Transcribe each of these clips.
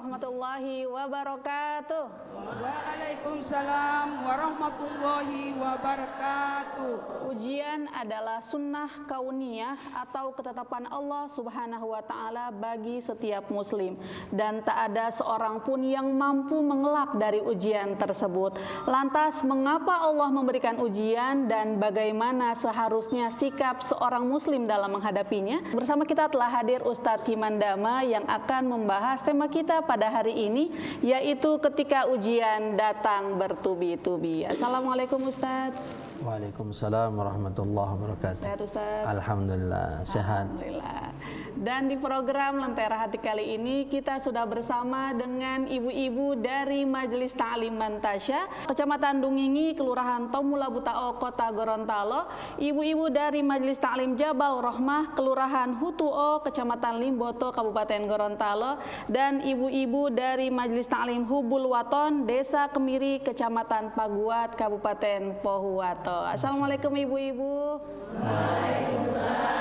warahmatullahi wabarakatuh. Waalaikumsalam warahmatullahi wabarakatuh. Ujian adalah sunnah kauniyah atau ketetapan Allah Subhanahu wa Ta'ala bagi setiap muslim, dan tak ada seorang pun yang mampu mengelak dari ujian tersebut. Lantas, mengapa Allah memberikan ujian dan bagaimana seharusnya sikap seorang muslim dalam menghadapinya? Bersama kita telah hadir Ustadz Himandama yang akan membahas tema kita pada hari ini, yaitu ketika ujian datang bertubi-tubi. Assalamualaikum Ustadz. Waalaikumsalam warahmatullahi wabarakatuh. Sehat Ustadz? Alhamdulillah sehat. Alhamdulillah. Dan di program Lentera Hati kali ini kita sudah bersama dengan ibu-ibu dari Majelis Ta'lim Mantasya, Kecamatan Dungingi, Kelurahan Tomula Butao, Kota Gorontalo, ibu-ibu dari Majelis Ta'lim Jabal Rohmah, Kelurahan Hutuo, Kecamatan Limboto, Kabupaten Gorontalo, dan ibu-ibu dari Majelis Ta'lim Hubul Waton, Desa Kemiri, Kecamatan Paguat, Kabupaten Pohuwato. Assalamualaikum ibu-ibu. Waalaikumsalam.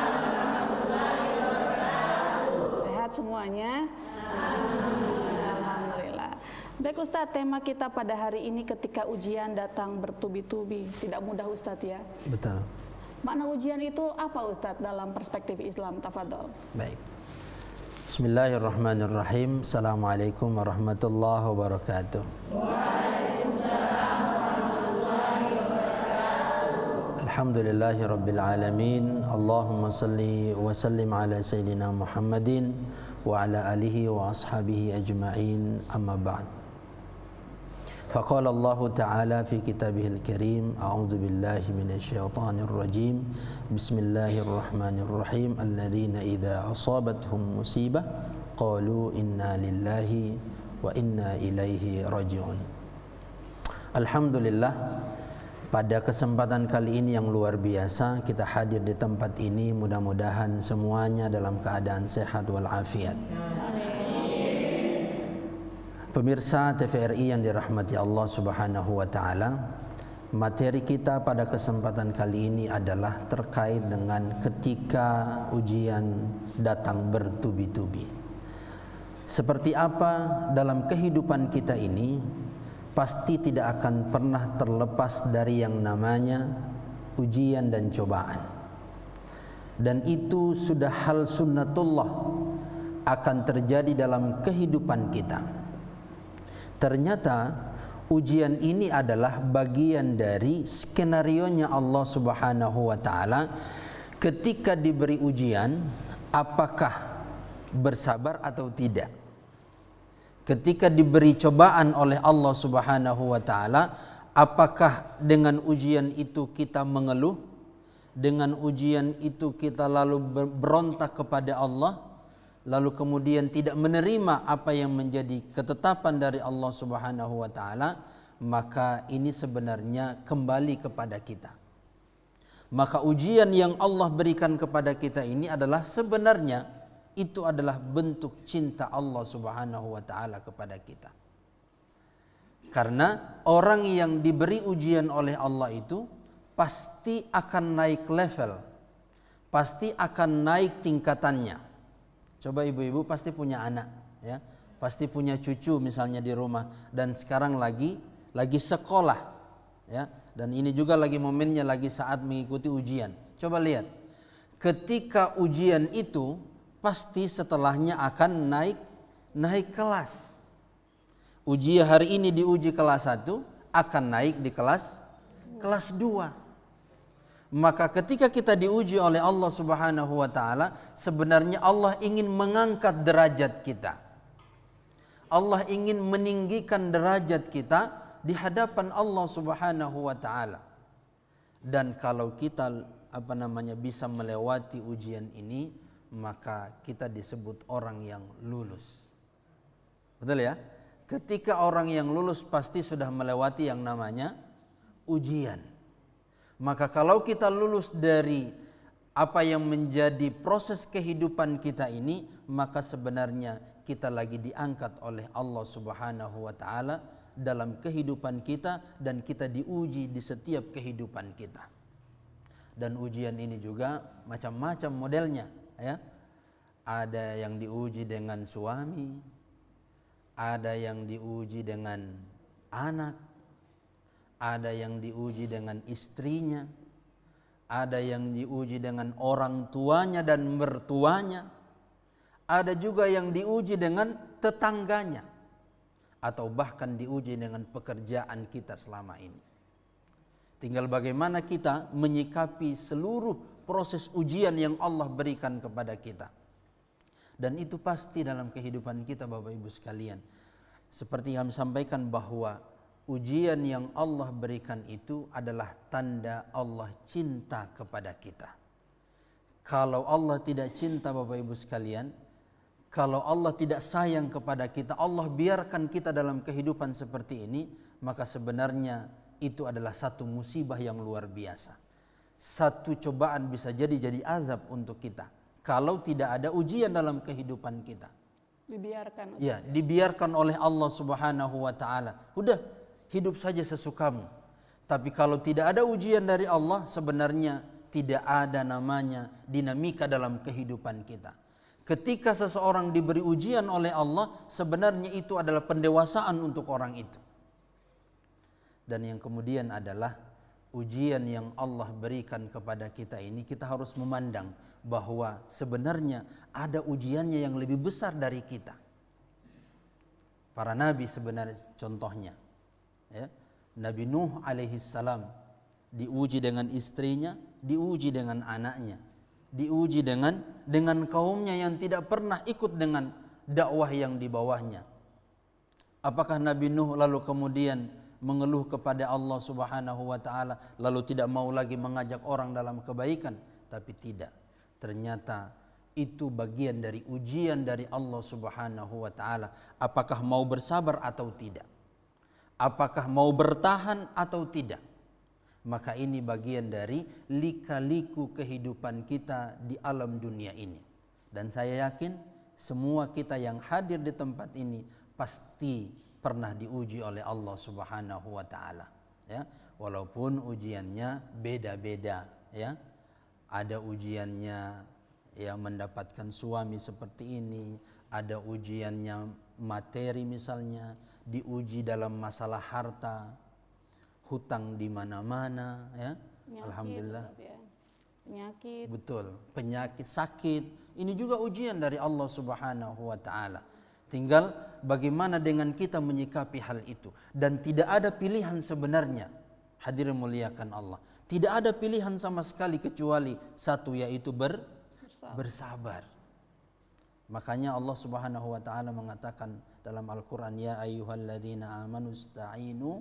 Semuanya. Alhamdulillah. Baik Ustadz, tema kita pada hari ini ketika ujian datang bertubi-tubi. Tidak mudah Ustadz ya. Betul. Makna ujian itu apa Ustadz dalam perspektif Islam? Tafadhol. Baik. Bismillahirrahmanirrahim. Assalamualaikum warahmatullahi wabarakatuh. Waalaikumsalam warahmatullahi wabarakatuh. Alhamdulillahi rabbil alamin. Allahumma salli wa sallim ala sayyidina Muhammadin wa ala alihi wa ashabihi ajma'in, amma ba'd. Faqala Allah Ta'ala fi kitabihil karim, a'udzu billahi minasyaitonir rajim, bismillahirrahmanirrahim, alladzina idza asabathum musibah qalu inna lillahi wa inna ilaihi raji'un. Alhamdulillah, pada kesempatan kali ini yang luar biasa kita hadir di tempat ini, mudah-mudahan semuanya dalam keadaan sehat walafiat. Pemirsa TVRI yang dirahmati Allah Subhanahu wa Ta'ala, materi kita pada kesempatan kali ini adalah terkait dengan ketika ujian datang bertubi-tubi. Seperti apa dalam kehidupan kita ini, pasti tidak akan pernah terlepas dari yang namanya ujian dan cobaan. Dan itu sudah hal sunnatullah akan terjadi dalam kehidupan kita. Ternyata ujian ini adalah bagian dari skenarionya Allah Subhanahu wa Ta'ala. Ketika diberi ujian, apakah bersabar atau tidak? Ketika diberi cobaan oleh Allah Subhanahu wa Ta'ala, apakah dengan ujian itu kita mengeluh? Dengan ujian itu kita lalu berontak kepada Allah, lalu kemudian tidak menerima apa yang menjadi ketetapan dari Allah Subhanahu wa Ta'ala, maka ini sebenarnya kembali kepada kita. Maka ujian yang Allah berikan kepada kita ini adalah sebenarnya itu adalah bentuk cinta Allah Subhanahu wa Ta'ala kepada kita. Karena orang yang diberi ujian oleh Allah itu pasti akan naik level, pasti akan naik tingkatannya. Coba ibu-ibu pasti punya anak, ya, pasti punya cucu misalnya di rumah, dan sekarang lagi sekolah, ya, dan ini juga lagi momennya, lagi saat mengikuti ujian. Coba lihat, ketika ujian itu pasti setelahnya akan naik kelas. Ujian hari ini diuji kelas 1, akan naik di kelas 2. Maka ketika kita diuji oleh Allah Subhanahu wa Ta'ala, sebenarnya Allah ingin mengangkat derajat kita. Allah ingin meninggikan derajat kita di hadapan Allah Subhanahu wa Ta'ala. Dan kalau kita bisa melewati ujian ini, maka kita disebut orang yang lulus. Betul ya? Ketika orang yang lulus pasti sudah melewati yang namanya ujian. Maka kalau kita lulus dari apa yang menjadi proses kehidupan kita ini, maka sebenarnya kita lagi diangkat oleh Allah Subhanahu wa Ta'ala dalam kehidupan kita, dan kita diuji di setiap kehidupan kita. Dan ujian ini juga macam-macam modelnya, ya. Ada yang diuji dengan suami, ada yang diuji dengan anak, ada yang diuji dengan istrinya, ada yang diuji dengan orang tuanya dan mertuanya, ada juga yang diuji dengan tetangganya, atau bahkan diuji dengan pekerjaan kita selama ini. Tinggal bagaimana kita menyikapi seluruh proses ujian yang Allah berikan kepada kita. Dan itu pasti dalam kehidupan kita, Bapak Ibu sekalian. Seperti yang kami sampaikan bahwa ujian yang Allah berikan itu adalah tanda Allah cinta kepada kita. Kalau Allah tidak cinta, Bapak Ibu sekalian, kalau Allah tidak sayang kepada kita, Allah biarkan kita dalam kehidupan seperti ini, maka sebenarnya itu adalah satu musibah yang luar biasa. Satu cobaan bisa jadi azab untuk kita kalau tidak ada ujian dalam kehidupan kita. Dibiarkan. Ya, dibiarkan oleh Allah Subhanahu wa taala. Udah, hidup saja sesukamu. Tapi kalau tidak ada ujian dari Allah, sebenarnya tidak ada namanya dinamika dalam kehidupan kita. Ketika seseorang diberi ujian oleh Allah, sebenarnya itu adalah pendewasaan untuk orang itu. Dan yang kemudian adalah ujian yang Allah berikan kepada kita ini, kita harus memandang bahwa sebenarnya ada ujiannya yang lebih besar dari kita. Para nabi sebenarnya contohnya, ya. Nabi Nuh alaihissalam diuji dengan istrinya, diuji dengan anaknya, diuji dengan kaumnya yang tidak pernah ikut dengan dakwah yang di bawahnya. Apakah Nabi Nuh lalu kemudian mengeluh kepada Allah Subhanahu wa taala lalu tidak mau lagi mengajak orang dalam kebaikan? Tapi tidak. Ternyata itu bagian dari ujian dari Allah Subhanahu wa taala. Apakah mau bersabar atau tidak? Apakah mau bertahan atau tidak? Maka ini bagian dari lika-liku kehidupan kita di alam dunia ini. Dan saya yakin semua kita yang hadir di tempat ini pasti pernah diuji oleh Allah Subhanahu wa taala, ya. Walaupun ujiannya beda-beda, ya. Ada ujiannya yang mendapatkan suami seperti ini, ada ujiannya materi misalnya, diuji dalam masalah harta, hutang di mana-mana, ya. Penyakit, Alhamdulillah. ya. Penyakit. Betul, penyakit, sakit. Ini juga ujian dari Allah Subhanahu wa taala. Tinggal bagaimana dengan kita menyikapi hal itu. Dan tidak ada pilihan sebenarnya. Hadirin muliakan Allah. Tidak ada pilihan sama sekali kecuali satu, yaitu bersabar. Makanya Allah Subhanahu wa taala mengatakan dalam Al-Qur'an, ya ayyuhalladzina amanu ista'inu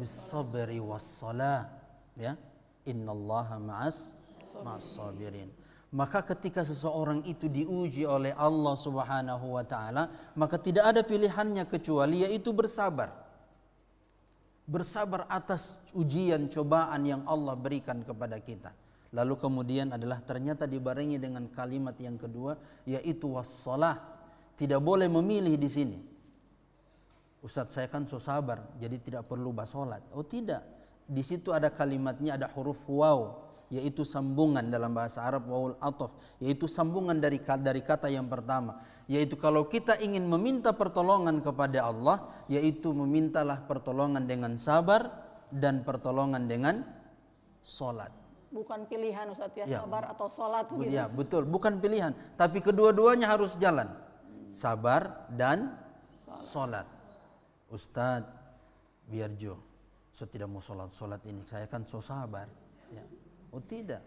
bis-sabri was-salah, ya. Innallaha ma'as sabirin. Maka ketika seseorang itu diuji oleh Allah Subhanahu wa taala, maka tidak ada pilihannya kecuali yaitu bersabar. Bersabar atas ujian cobaan yang Allah berikan kepada kita. Lalu kemudian adalah ternyata dibarengi dengan kalimat yang kedua, yaitu wassalah. Tidak boleh memilih di sini. Ustadz, saya kan so sabar, jadi tidak perlu basolat. Oh tidak. Di situ ada kalimatnya, ada huruf waw, yaitu sambungan dalam bahasa Arab, wawul ataf, yaitu sambungan dari kata yang pertama, yaitu kalau kita ingin meminta pertolongan kepada Allah, yaitu memintalah pertolongan dengan sabar dan pertolongan dengan solat. Bukan pilihan Ustaz, ya, sabar atau solat gitu. Ya, betul, bukan pilihan, tapi kedua-duanya harus jalan, sabar dan solat. Ustadz, biar saya tidak mau solat ini, saya kan so sabar, ya. Oh tidak,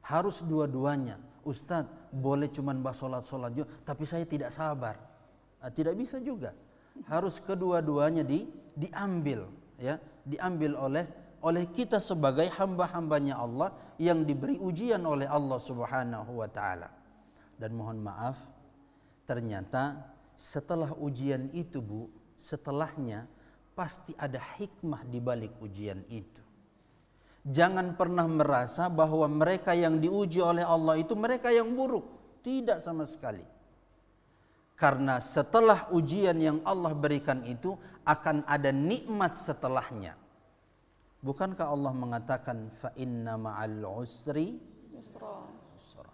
harus dua-duanya. Ustadz, boleh cuman bahas solat juga, tapi saya tidak sabar. Tidak bisa juga. Harus kedua-duanya diambil, ya, diambil oleh kita sebagai hamba-hambanya Allah yang diberi ujian oleh Allah Subhanahu wa taala. Dan mohon maaf, ternyata setelah ujian itu, Bu, setelahnya pasti ada hikmah di balik ujian itu. Jangan pernah merasa bahwa mereka yang diuji oleh Allah itu mereka yang buruk. Tidak sama sekali. Karena setelah ujian yang Allah berikan itu akan ada nikmat setelahnya. Bukankah Allah mengatakan fa inna ma'al usri yusra.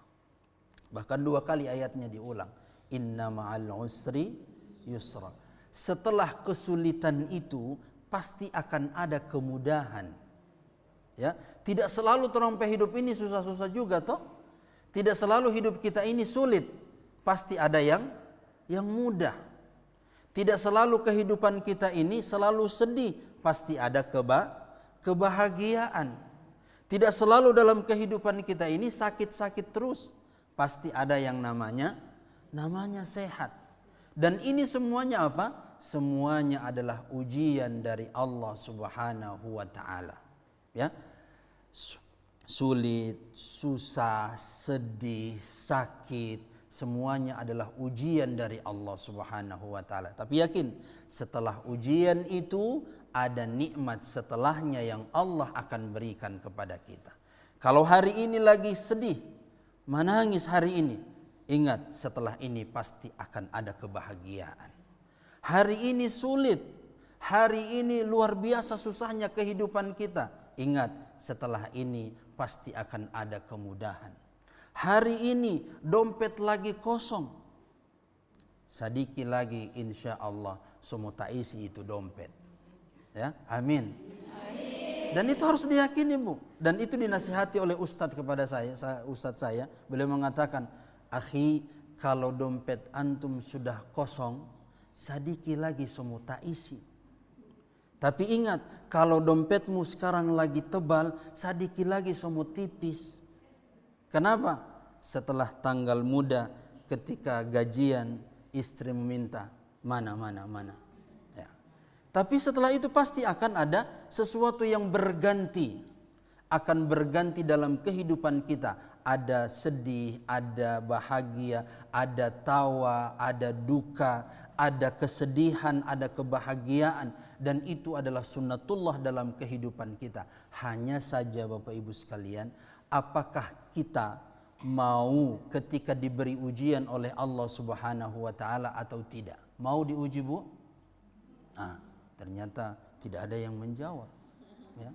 Bahkan 2 kali ayatnya diulang. Inna ma'al usri yusra. setelah kesulitan itu pasti akan ada kemudahan. Ya, tidak selalu terompe hidup ini susah-susah juga toh. Tidak selalu hidup kita ini sulit. Pasti ada yang mudah. Tidak selalu kehidupan kita ini selalu sedih, pasti ada kebahagiaan. Tidak selalu dalam kehidupan kita ini sakit-sakit terus, pasti ada yang namanya sehat. Dan ini semuanya apa? Semuanya adalah ujian dari Allah Subhanahu wa taala. Ya. Sulit, susah, sedih, sakit, semuanya adalah ujian dari Allah Subhanahu wa taala. Tapi yakin, setelah ujian itu ada nikmat setelahnya yang Allah akan berikan kepada kita. Kalau hari ini lagi sedih, menangis hari ini, ingat setelah ini pasti akan ada kebahagiaan. Hari ini sulit, hari ini luar biasa susahnya kehidupan kita. Ingat, setelah ini pasti akan ada kemudahan. Hari ini dompet lagi kosong, sedikit lagi insya Allah semua tak isi itu dompet. Ya, amin. Dan itu harus diyakini, Bu. Dan itu dinasihati oleh ustadz kepada ustadz saya. Beliau mengatakan, akhi, kalau dompet antum sudah kosong, sedikit lagi semua tak isi. Tapi ingat, kalau dompetmu sekarang lagi tebal, sedikit lagi semua tipis. Kenapa? Setelah tanggal muda, ketika gajian, istri meminta, mana. Ya. Tapi setelah itu pasti akan ada sesuatu yang berganti. Akan berganti dalam kehidupan kita. Ada sedih, ada bahagia, ada tawa, ada duka, ada kesedihan, ada kebahagiaan, dan itu adalah sunnatullah dalam kehidupan kita. Hanya saja Bapak Ibu sekalian, apakah kita mau ketika diberi ujian oleh Allah Subhanahu wa taala atau tidak? Mau diuji, Bu? Ternyata tidak ada yang menjawab. Ya.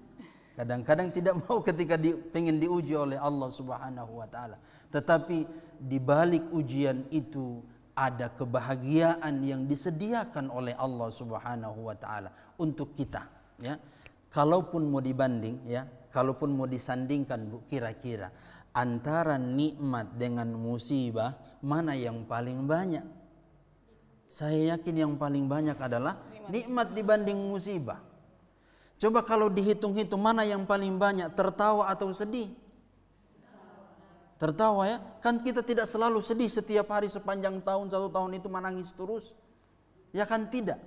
Kadang-kadang tidak mau ketika pengen diuji oleh Allah Subhanahu wa taala. Tetapi di balik ujian itu ada kebahagiaan yang disediakan oleh Allah Subhanahu wa taala untuk kita, ya. Kalaupun mau dibanding, ya, kalaupun mau disandingkan, Bu, kira-kira antara nikmat dengan musibah mana yang paling banyak? Saya yakin yang paling banyak adalah nikmat dibanding musibah. Coba kalau dihitung-hitung mana yang paling banyak, tertawa atau sedih? Tertawa, ya. Kan kita tidak selalu sedih setiap hari sepanjang tahun, 1 tahun itu menangis terus. Ya kan tidak.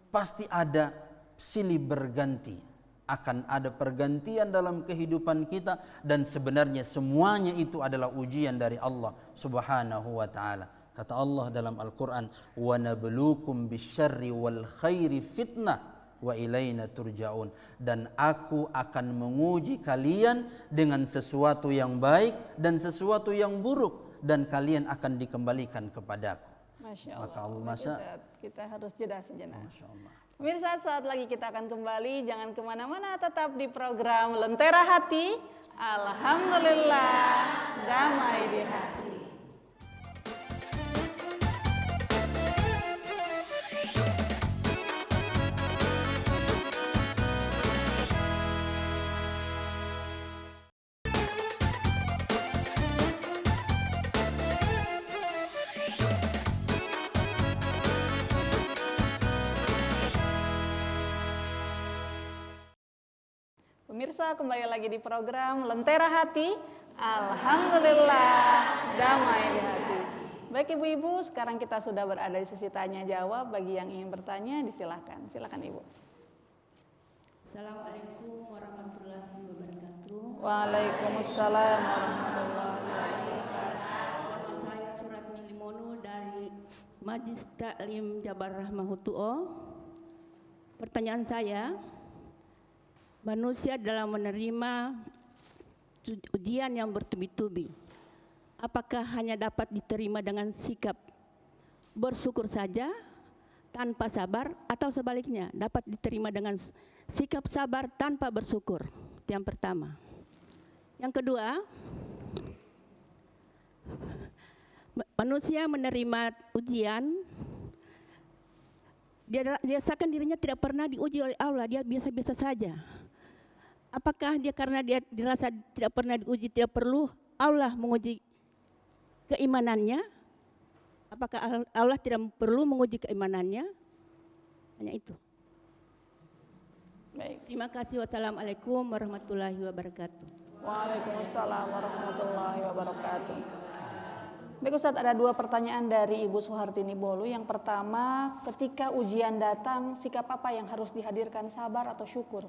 Pasti ada silih berganti. Akan ada pergantian dalam kehidupan kita. Dan sebenarnya semuanya itu adalah ujian dari Allah Subhanahu wa ta'ala. Kata Allah dalam Al-Quran, وَنَبْلُوكُمْ بِالشَّرِّ وَالْخَيْرِ فِتْنَةً wa ilaina turja'un, dan aku akan menguji kalian dengan sesuatu yang baik dan sesuatu yang buruk, dan kalian akan dikembalikan kepadaku. Masya Allah. Maka Allah, kita harus jeda sejenak. Masya Allah. Pemirsa, saat lagi kita akan kembali, jangan kemana-mana, tetap di program Lentera Hati. Alhamdulillah, damai di hati. Pemirsa, kembali lagi di program Lentera Hati. Alhamdulillah, damai di hati. Baik Ibu-Ibu, sekarang kita sudah berada di sesi tanya jawab. Bagi yang ingin bertanya, disilahkan. Silakan Ibu. Assalamualaikum warahmatullahi wabarakatuh. Waalaikumsalam warahmatullahi wabarakatuh. Nama saya Suratni Limono dari Majlis Taklim Jabar Rahmahutu'o. Pertanyaan saya, manusia dalam menerima ujian yang bertubi-tubi, apakah hanya dapat diterima dengan sikap bersyukur saja tanpa sabar, atau sebaliknya dapat diterima dengan sikap sabar tanpa bersyukur? Itu yang pertama. Yang kedua, manusia menerima ujian Dia seakan dirinya tidak pernah diuji oleh Allah, dia biasa-biasa saja. Apakah dia karena dia dirasa tidak pernah diuji, tidak perlu Allah menguji keimanannya? Apakah Allah tidak perlu menguji keimanannya? Hanya itu. Baik. Terima kasih. Wassalamualaikum warahmatullahi wabarakatuh. Waalaikumsalam warahmatullahi wabarakatuh. Baik Ustadz, ada 2 pertanyaan dari Ibu Suhartini Bolu. Yang pertama, ketika ujian datang, sikap apa yang harus dihadirkan, sabar atau syukur?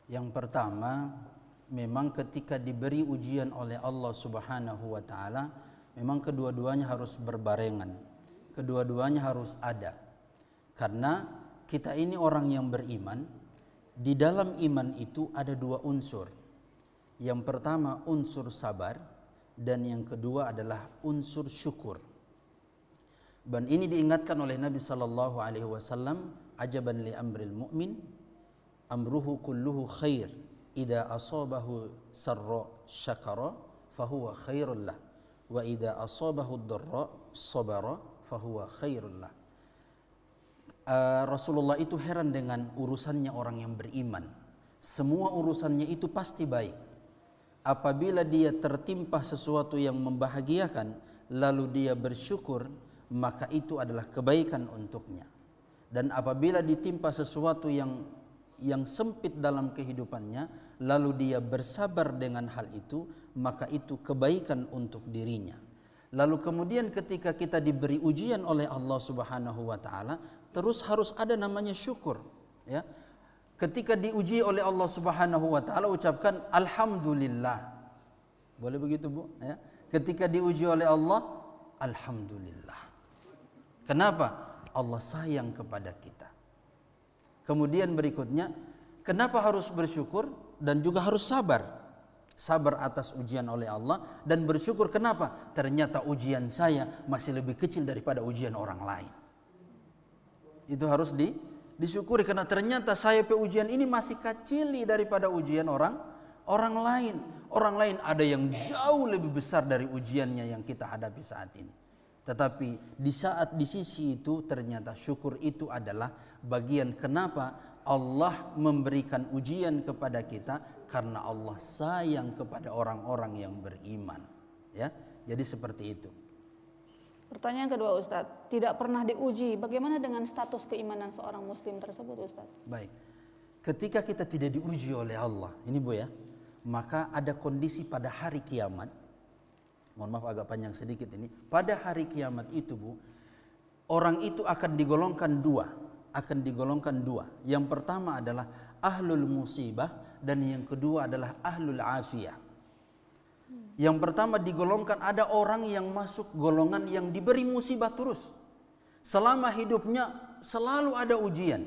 Yang pertama, memang ketika diberi ujian oleh Allah Subhanahu wa taala, memang kedua-duanya harus berbarengan. Kedua-duanya harus ada. Karena kita ini orang yang beriman, di dalam iman itu ada 2 unsur. Yang pertama unsur sabar dan yang kedua adalah unsur syukur. Dan ini diingatkan oleh Nabi sallallahu alaihi wasallam, ajaban li amril mu'min amruhu kulluhu khair idza asabahu sarra syakara fahuwa khairul lah wa idza asabahu dharra sabara fahuwa khairul lah. Rasulullah itu heran dengan urusannya orang yang beriman. Semua urusannya itu pasti baik. Apabila dia tertimpa sesuatu yang membahagiakan, lalu dia bersyukur, maka itu adalah kebaikan untuknya. Dan apabila ditimpa sesuatu yang sempit dalam kehidupannya, lalu dia bersabar dengan hal itu, maka itu kebaikan untuk dirinya. Lalu kemudian ketika kita diberi ujian oleh Allah Subhanahu wa taala, terus harus ada namanya syukur, ya. Ketika diuji oleh Allah Subhanahu wa taala, ucapkan alhamdulillah. Boleh begitu, Bu, ya? Ketika diuji oleh Allah, alhamdulillah. Kenapa? Allah sayang kepada kita. Kemudian berikutnya, kenapa harus bersyukur dan juga harus sabar? Sabar atas ujian oleh Allah dan bersyukur kenapa? Ternyata ujian saya masih lebih kecil daripada ujian orang lain. Itu harus disyukuri karena ternyata saya ujian ini masih kecil daripada ujian orang lain. Orang lain ada yang jauh lebih besar dari ujiannya yang kita hadapi saat ini. Tetapi di sisi itu ternyata syukur itu adalah bagian kenapa Allah memberikan ujian kepada kita, karena Allah sayang kepada orang-orang yang beriman, ya. Jadi seperti itu. Pertanyaan kedua Ustadz, tidak pernah diuji, bagaimana dengan status keimanan seorang muslim tersebut Ustadz? Baik, ketika kita tidak diuji oleh Allah, ini Bu ya, maka ada kondisi pada hari kiamat. Mohon maaf agak panjang sedikit ini. Pada hari kiamat itu Bu, orang itu akan digolongkan dua. Yang pertama adalah ahlul musibah dan yang kedua adalah ahlul afiyah. Yang pertama digolongkan ada orang yang masuk golongan yang diberi musibah terus. Selama hidupnya selalu ada ujian.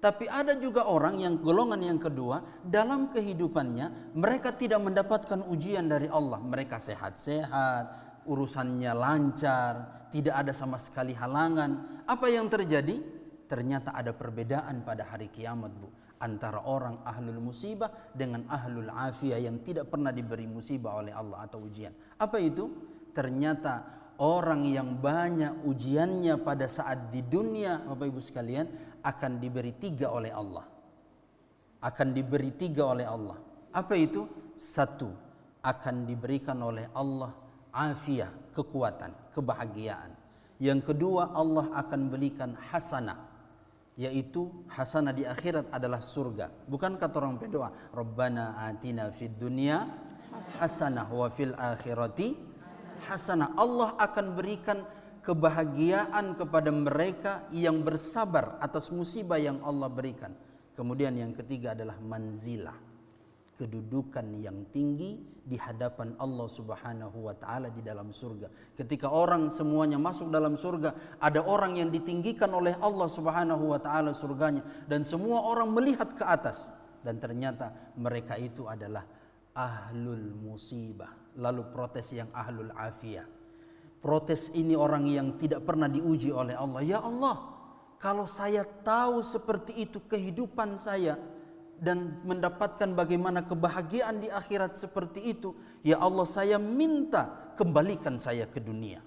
Tapi ada juga orang yang golongan yang kedua, dalam kehidupannya mereka tidak mendapatkan ujian dari Allah. Mereka sehat-sehat, urusannya lancar, tidak ada sama sekali halangan. Apa yang terjadi? Ternyata ada perbedaan pada hari kiamat, Bu, antara orang ahlul musibah dengan ahlul afiyah yang tidak pernah diberi musibah oleh Allah atau ujian. Apa itu? Ternyata orang yang banyak ujiannya pada saat di dunia, Bapak Ibu sekalian, akan diberi 3 oleh Allah. Apa itu? 1, akan diberikan oleh Allah afiyah, kekuatan, kebahagiaan. Yang kedua, Allah akan berikan hasanah, yaitu hasanah di akhirat adalah surga. Bukan kata orang berdoa, Rabbana atina fid dunya hasanah wa fil akhirati hasanah. Allah akan berikan kebahagiaan kepada mereka yang bersabar atas musibah yang Allah berikan. Kemudian yang ketiga adalah manzilah, kedudukan yang tinggi di hadapan Allah Subhanahu wa taala di dalam surga. Ketika orang semuanya masuk dalam surga, ada orang yang ditinggikan oleh Allah Subhanahu wa taala surganya dan semua orang melihat ke atas dan ternyata mereka itu adalah ahlul musibah. Lalu protes yang ahlul afiyah. Protes ini orang yang tidak pernah diuji oleh Allah. Ya Allah, kalau saya tahu seperti itu kehidupan saya dan mendapatkan bagaimana kebahagiaan di akhirat seperti itu, ya Allah, saya minta kembalikan saya ke dunia.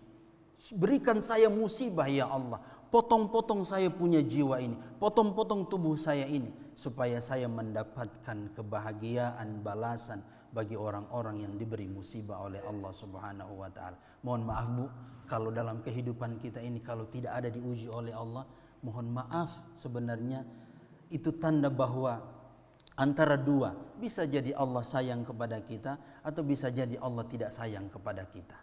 Berikan saya musibah ya Allah. Potong-potong saya punya jiwa ini, potong-potong tubuh saya ini, supaya saya mendapatkan kebahagiaan, balasan bagi orang-orang yang diberi musibah oleh Allah Subhanahu wa taala. Mohon maaf Bu, kalau dalam kehidupan kita ini kalau tidak ada diuji oleh Allah, mohon maaf, sebenarnya itu tanda bahwa antara dua, bisa jadi Allah sayang kepada kita atau bisa jadi Allah tidak sayang kepada kita.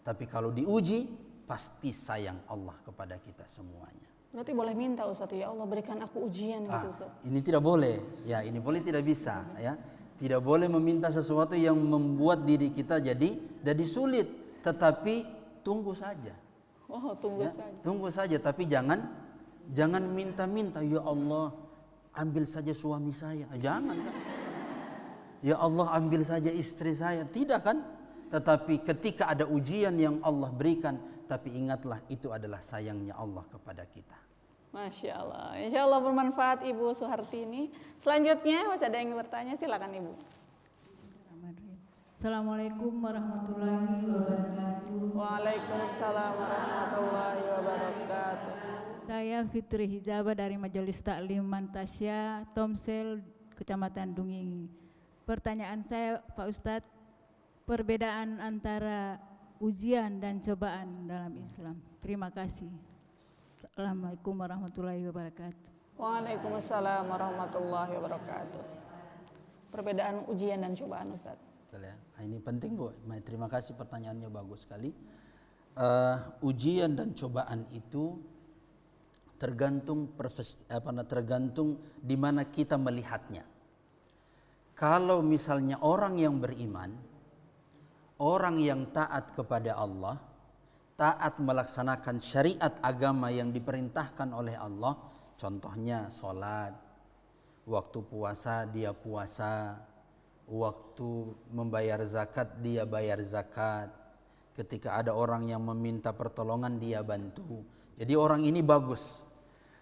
Tapi kalau diuji, pasti sayang Allah kepada kita semuanya. Berarti boleh minta Ustaz, ya Allah berikan aku ujian gitu Ustaz. Ini tidak boleh, ya ini boleh tidak bisa, ya. Tidak boleh meminta sesuatu yang membuat diri kita jadi sulit. Tetapi tunggu saja. Oh, tunggu Ya, saja. tunggu saja, tapi jangan minta-minta, ya Allah ambil saja suami saya. Jangan kan. Ya Allah ambil saja istri saya. Tidak kan? Tetapi ketika ada ujian yang Allah berikan, tapi ingatlah itu adalah sayangnya Allah kepada kita. Masya Allah. Insya Allah bermanfaat Ibu Suhartini. Selanjutnya masih ada yang bertanya, silakan Ibu. Assalamualaikum warahmatullahi wabarakatuh. Waalaikumsalam warahmatullahi wabarakatuh. Saya Fitri Hijaba dari Majelis Taklim Mantasya, Tomsel, Kecamatan Dungingi. Pertanyaan saya Pak Ustadz, perbedaan antara ujian dan cobaan dalam Islam. Terima kasih. Assalamualaikum warahmatullahi wabarakatuh. Waalaikumsalam warahmatullahi wabarakatuh. Perbedaan ujian dan cobaan Ustaz. Betul ya. Nah, ini penting Bu. Terima kasih, pertanyaannya bagus sekali. Ujian dan cobaan itu tergantung di mana kita melihatnya. Kalau misalnya orang yang beriman, orang yang taat kepada Allah, taat melaksanakan syariat agama yang diperintahkan oleh Allah, contohnya sholat, waktu puasa dia puasa, waktu membayar zakat dia bayar zakat, ketika ada orang yang meminta pertolongan dia bantu. Jadi orang ini bagus.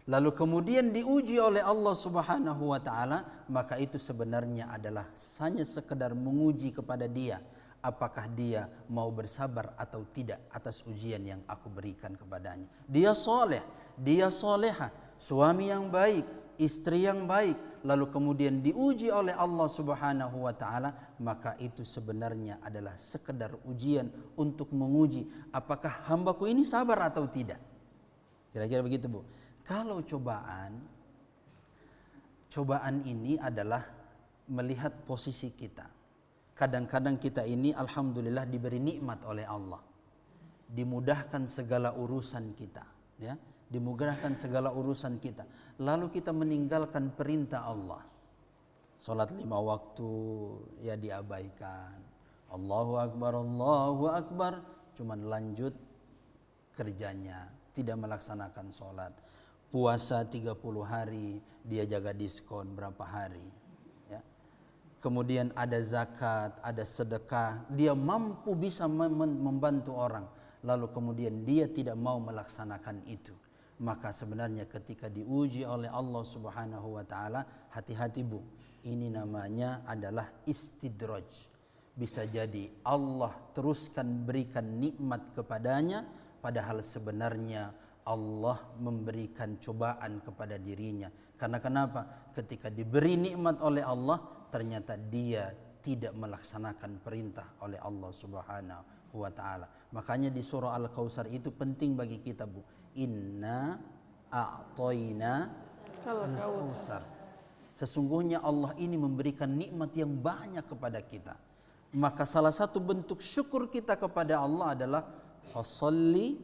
Lalu kemudian diuji oleh Allah Subhanahu wa taala, maka itu sebenarnya adalah hanya sekedar menguji kepada dia, apakah dia mau bersabar atau tidak atas ujian yang aku berikan kepadanya. Dia soleh, dia soleha, suami yang baik, istri yang baik, lalu kemudian diuji oleh Allah Subhanahu wa taala, maka itu sebenarnya adalah sekedar ujian untuk menguji apakah hambaku ini sabar atau tidak. Kira-kira begitu Bu. Kalau cobaan ini adalah melihat posisi kita. Kadang-kadang kita ini alhamdulillah diberi nikmat oleh Allah, dimudahkan segala urusan kita, ya, dimudahkan segala urusan kita. Lalu kita meninggalkan perintah Allah, salat 5 waktu ya diabaikan, Allahu Akbar, cuman lanjut kerjanya, tidak melaksanakan salat. Puasa 30 hari dia jaga diskon berapa hari. Kemudian ada zakat, ada sedekah, dia mampu bisa membantu orang, lalu kemudian dia tidak mau melaksanakan itu. Maka sebenarnya ketika diuji oleh Allah Subhanahu wa taala, hati-hati Bu, ini namanya adalah istidraj. Bisa jadi Allah teruskan berikan nikmat kepadanya, padahal sebenarnya Allah memberikan cobaan kepada dirinya. Karena kenapa? Ketika diberi nikmat oleh Allah, ternyata dia tidak melaksanakan perintah oleh Allah Subhanahu wa taala. Makanya di surah Al-Kautsar itu penting bagi kita Bu. Inna a'tayna al-kautsar. Sesungguhnya Allah ini memberikan nikmat yang banyak kepada kita. Maka salah satu bentuk syukur kita kepada Allah adalah fasalli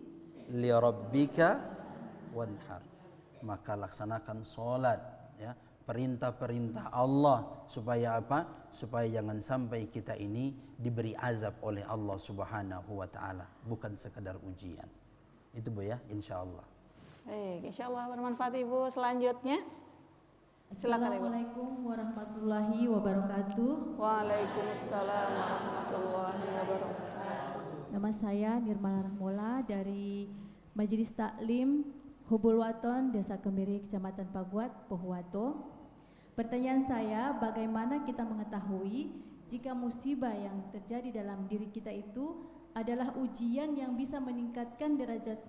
li rabbika wanhar. Maka laksanakan salat, ya, perintah-perintah Allah, supaya apa? Supaya jangan sampai kita ini diberi azab oleh Allah Subhanahu wa taala, bukan sekedar ujian. Itu Bu ya, insyaallah. Baik, insyaallah bermanfaat Ibu. Selanjutnya silakan Ibu. Assalamualaikum warahmatullahi wabarakatuh. Waalaikumsalam warahmatullahi wabarakatuh. Nama saya Nirmala Rahmola dari Majelis Taklim Hubul Waton, Desa Kemiri, Kecamatan Paguat, Pohuwato. Pertanyaan saya, bagaimana kita mengetahui jika musibah yang terjadi dalam diri kita itu adalah ujian yang bisa meningkatkan derajat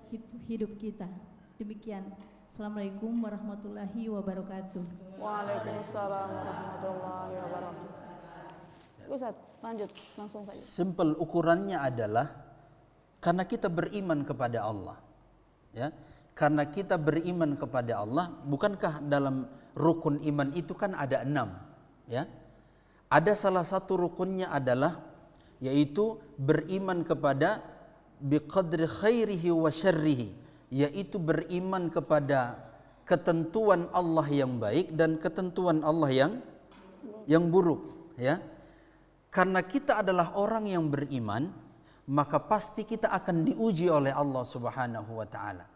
hidup kita. Demikian. Assalamualaikum warahmatullahi wabarakatuh. Waalaikumsalam warahmatullahi wabarakatuh. Ustaz, lanjut langsung saja. Simple ukurannya adalah karena kita beriman kepada Allah. Ya. Karena kita beriman kepada Allah, bukankah dalam rukun iman itu kan ada 6, ya? Ada salah satu rukunnya adalah yaitu beriman kepada biqadri khairihi wa syarrihi, yaitu beriman kepada ketentuan Allah yang baik dan ketentuan Allah yang buruk, ya. Karena kita adalah orang yang beriman, maka pasti kita akan diuji oleh Allah Subhanahu wa taala.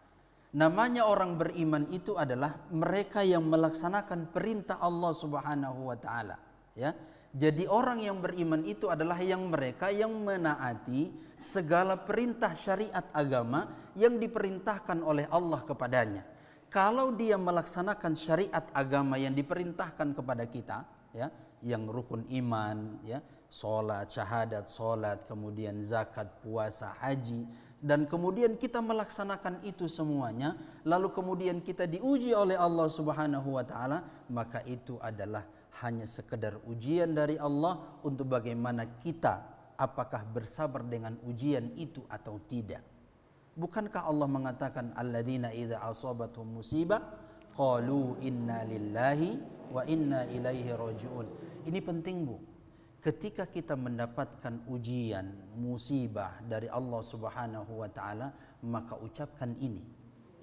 Namanya orang beriman itu adalah mereka yang melaksanakan perintah Allah Subhanahu wa taala, ya. Jadi orang yang beriman itu adalah yang mereka yang menaati segala perintah syariat agama yang diperintahkan oleh Allah kepadanya. Kalau dia melaksanakan syariat agama yang diperintahkan kepada kita, ya, yang rukun iman, ya, salat, syahadat, salat, kemudian zakat, puasa, haji, dan kemudian kita melaksanakan itu semuanya, lalu kemudian kita diuji oleh Allah Subhanahu wa taala, maka itu adalah hanya sekedar ujian dari Allah untuk bagaimana kita apakah bersabar dengan ujian itu atau tidak. Bukankah Allah mengatakan alladzina idza asabatuhum musibah qalu inna lillahi wa inna ilaihi rajiun. Ini penting, Bu. Ketika kita mendapatkan ujian, musibah dari Allah Subhanahu wa taala, maka ucapkan ini,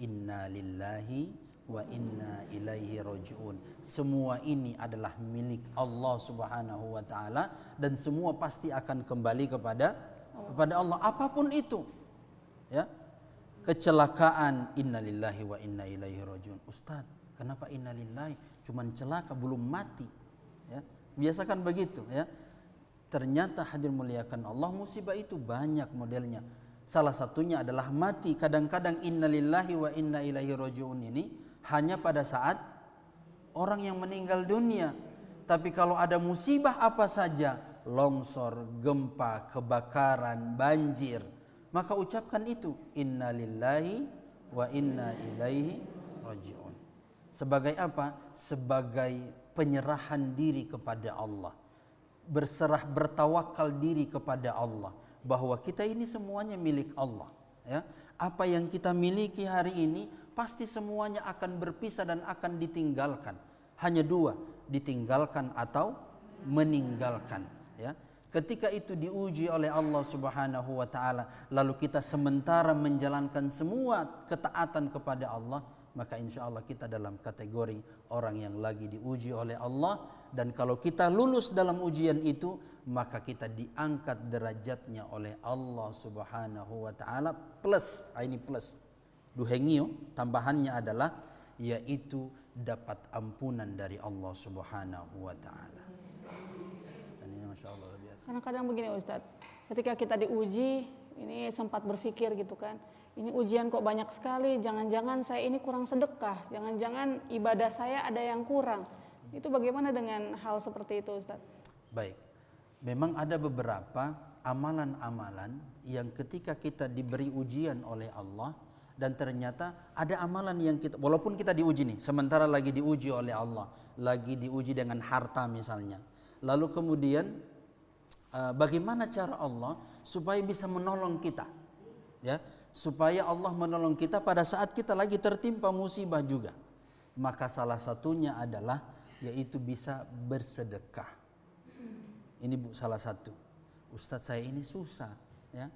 inna lillahi wa inna ilaihi rajiun. Semua ini adalah milik Allah Subhanahu wa taala dan semua pasti akan kembali kepada Allah apapun itu. Ya. Kecelakaan, inna lillahi wa inna ilaihi rajiun. Ustaz, kenapa inna lillahi? Cuman celaka belum mati. Ya. Biasakan begitu, ya. Ternyata hadir muliakan Allah, musibah itu banyak modelnya. Salah satunya adalah mati. Kadang-kadang innalillahi wa inna ilaihi rajiun ini hanya pada saat orang yang meninggal dunia. Tapi kalau ada musibah apa saja, longsor, gempa, kebakaran, banjir, maka ucapkan itu, innalillahi wa inna ilaihi rajiun. Sebagai apa? Sebagai penyerahan diri kepada Allah. Berserah, bertawakal diri kepada Allah bahwa kita ini semuanya milik Allah, ya. Apa yang kita miliki hari ini pasti semuanya akan berpisah dan akan ditinggalkan. Hanya dua, ditinggalkan atau meninggalkan, ya. Ketika itu diuji oleh Allah Subhanahu wa taala, lalu kita sementara menjalankan semua ketaatan kepada Allah, maka insya Allah kita dalam kategori orang yang lagi diuji oleh Allah. Dan kalau kita lulus dalam ujian itu, maka kita diangkat derajatnya oleh Allah Subhanahu wa taala plus, ini plus. Duhengio, tambahannya adalah yaitu dapat ampunan dari Allah Subhanahu wa taala. Dan ini Masya Allah luar biasa. Karena kadang begini Ustadz, ketika kita diuji, ini sempat berpikir gitu kan, ini ujian kok banyak sekali, jangan-jangan saya ini kurang sedekah, jangan-jangan ibadah saya ada yang kurang. Itu bagaimana dengan hal seperti itu Ustaz? Baik, memang ada beberapa amalan-amalan yang ketika kita diberi ujian oleh Allah dan ternyata ada amalan yang kita, walaupun kita diuji nih, sementara lagi diuji oleh Allah, lagi diuji dengan harta misalnya, lalu kemudian bagaimana cara Allah supaya bisa menolong kita, ya, supaya Allah menolong kita pada saat kita lagi tertimpa musibah juga. Maka salah satunya adalah yaitu bisa bersedekah. Ini Bu salah satu. Ustadz saya ini susah, ya.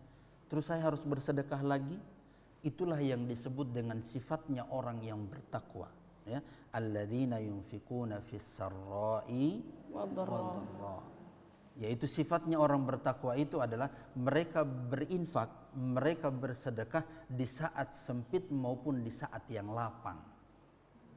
Terus saya harus bersedekah lagi. Itulah yang disebut dengan sifatnya orang yang bertakwa, ya. Alladzina yunfikuna fis sarra'i wad-dharra. Yaitu sifatnya orang bertakwa itu adalah mereka berinfak, mereka bersedekah di saat sempit maupun di saat yang lapang.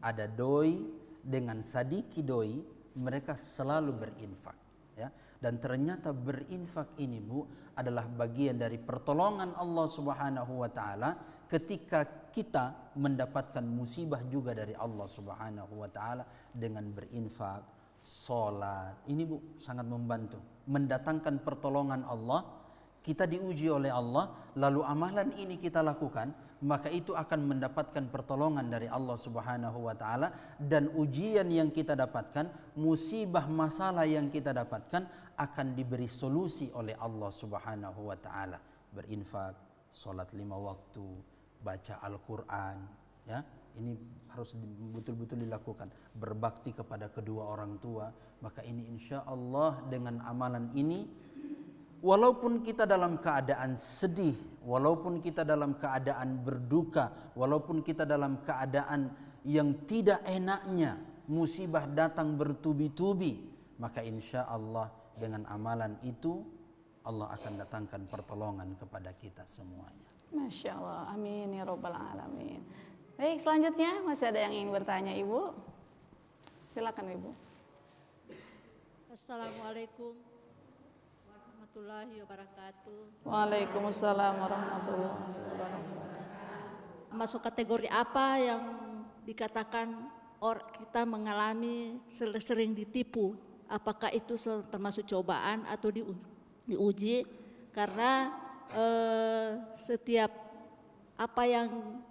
Ada doi dengan sadiki doi, mereka selalu berinfak, ya. Dan ternyata berinfak ini Bu adalah bagian dari pertolongan Allah Subhanahu wa taala ketika kita mendapatkan musibah juga dari Allah Subhanahu wa taala dengan berinfak, salat. Ini Bu sangat membantu mendatangkan pertolongan Allah kita diuji oleh Allah, lalu amalan ini kita lakukan, maka itu akan mendapatkan pertolongan dari Allah Subhanahu wa taala, dan ujian yang kita dapatkan, musibah masalah yang kita dapatkan akan diberi solusi oleh Allah Subhanahu wa taala. Berinfak, salat 5 waktu, baca Al-Qur'an, ya. Ini harus betul-betul dilakukan. Berbakti kepada kedua orang tua, maka ini insya Allah dengan amalan ini, walaupun kita dalam keadaan sedih, walaupun kita dalam keadaan berduka, walaupun kita dalam keadaan yang tidak enaknya, musibah datang bertubi-tubi, maka insya Allah dengan amalan itu Allah akan datangkan pertolongan kepada kita semuanya. Masya Allah, amin ya Rabbal Alamin. Baik, selanjutnya masih ada yang ingin bertanya Ibu? Silakan Ibu. Assalamualaikum warahmatullahi wabarakatuh. Waalaikumsalam warahmatullahi wabarakatuh. Masuk kategori apa yang dikatakan kita mengalami sering ditipu? Apakah itu termasuk cobaan atau diuji? Karena setiap apa yang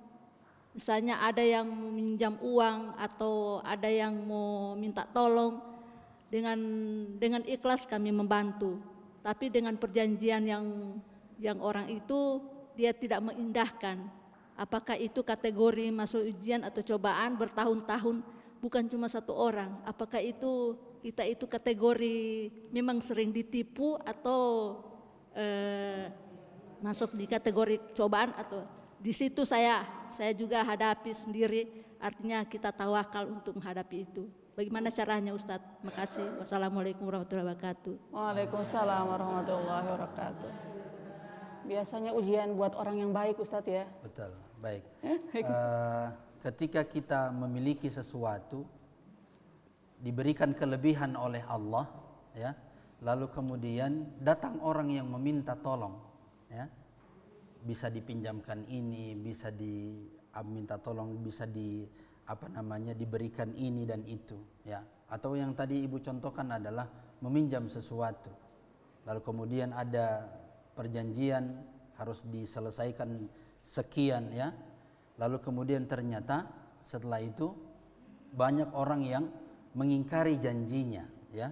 misalnya ada yang meminjam uang atau ada yang mau minta tolong, dengan ikhlas kami membantu. Tapi dengan perjanjian yang orang itu dia tidak mengindahkan. Apakah itu kategori masuk ujian atau cobaan bertahun-tahun, bukan cuma satu orang? Apakah itu kita itu kategori memang sering ditipu atau masuk di kategori cobaan? Atau di situ saya juga hadapi sendiri, artinya kita tawakal untuk menghadapi itu. Bagaimana caranya Ustadz? Makasih. Wassalamualaikum warahmatullahi wabarakatuh. Waalaikumsalam warahmatullahi wabarakatuh. Biasanya ujian buat orang yang baik Ustadz ya? Betul, baik. Ketika kita memiliki sesuatu, diberikan kelebihan oleh Allah, ya, lalu kemudian datang orang yang meminta tolong, ya, bisa dipinjamkan ini, bisa minta tolong, bisa diberikan ini dan itu, ya. Atau yang tadi Ibu contohkan adalah meminjam sesuatu, lalu kemudian ada perjanjian harus diselesaikan sekian, ya. Lalu kemudian ternyata setelah itu banyak orang yang mengingkari janjinya, ya.